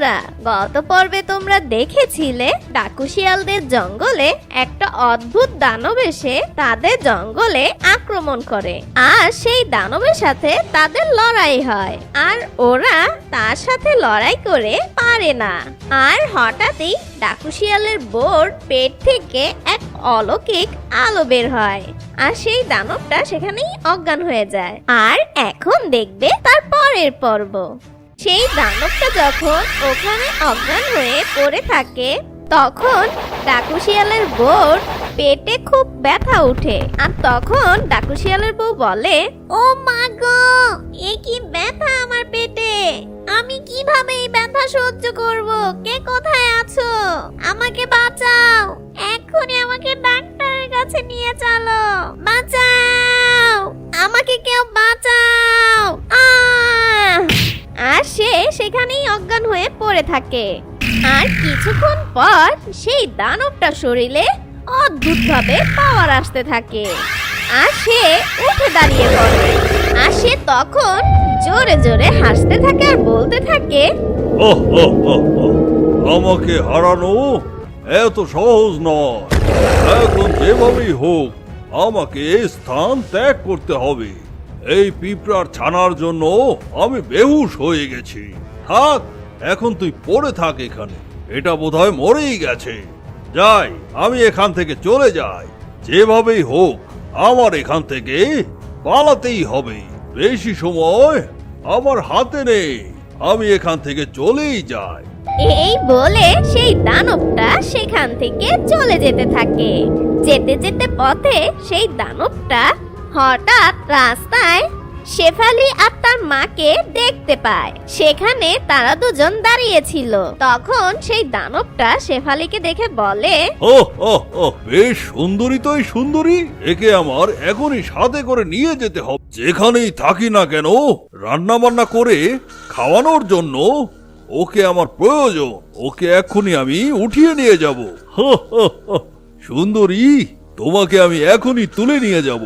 বন্ধুরা, গত পর্বে তোমরা দেখেছিলে ডাকু শিয়ালদের জঙ্গলে একটা অদ্ভুত দানব এসে তাদের জঙ্গলে আক্রমণ করে, আর সেই দানবের সাথে তাদের লড়াই হয়, আর ওরা তার সাথে লড়াই করে পারে না। আর হঠাৎই ডাকু শিয়ালের বোর পেট থেকে এক অলৌকিক আলো বের হয়, আর সেই দানবটা সেখানেই অজ্ঞান হয়ে যায়। আর এখন দেখবে তার পরের পর্ব। সেই দানবটা যখন ওখানে অজ্ঞান হয়ে পড়ে থাকে, তখন ডাকু শিয়ালের বউর পেটে খুব ব্যথা উঠে। আর তখন ডাকু শিয়ালের বউ বলে, ও মা গো, এ কি ব্যথা আমার পেটে! আমি কিভাবে এই ব্যথা সহ্য করব? কে কোথায় আছো? আমাকে বাঁচাও! এক্ষুনি আমাকে ডাক্তারের কাছে নিয়ে চলো! বাঁচাও! আমাকে কেউ বাঁচাও! আর সে সেখানেই অজ্ঞান হয়ে পড়ে থাকে। আর কিছুক্ষণ পর সেই দানবটার শরীরে অদ্ভুতভাবে পাওয়ার আসতে থাকে, আর সে উঠে দাঁড়িয়ে পড়ে। আর সে তখন জোরে জোরে হাসতে থাকে আর বলতে থাকে, আমাকে হারানো এত সহজ নয়। এখন যেভাবেই হোক আমাকে এই স্থান ত্যাগ করতে হবে। এই পিঁপড়ার ছানার জন্য আমি বেহুশ হয়ে গেছি। থাক, এখন তুই পড়ে থাক এখানে। এটা বোধহয় মরেই গেছে। যাই, আমি এখান থেকে চলে যাই। যেভাবেই হোক আমার এখান থেকে পালাতেই হবে। বেশি সময় আমার হাতে নেই। আমি এখান থেকে চলেই যাই। এই বলে সেই দানবটা সেখান থেকে চলে যেতে থাকে। যেতে যেতে পথে সেই দানবটা হঠাৎ রাস্তায় শেফালি আর তার মাকে দেখতে পায়। সেখানে তারা দুজন দাঁড়িয়ে ছিল। তখন সেই দানবটা শেফালিকে দেখে বলে, বেশ সুন্দরী তো এই সুন্দরী। একে আমার এখনই সাথে করে নিয়ে যেতে হবে। যেখানেই থাকি না কেন রান্না বান্না করে খাওয়ানোর জন্য ওকে আমার প্রয়োজন। ওকে এক্ষুনি আমি উঠিয়ে নিয়ে যাব। সুন্দরী, তোমাকে আমি এখনই তুলে নিয়ে যাব।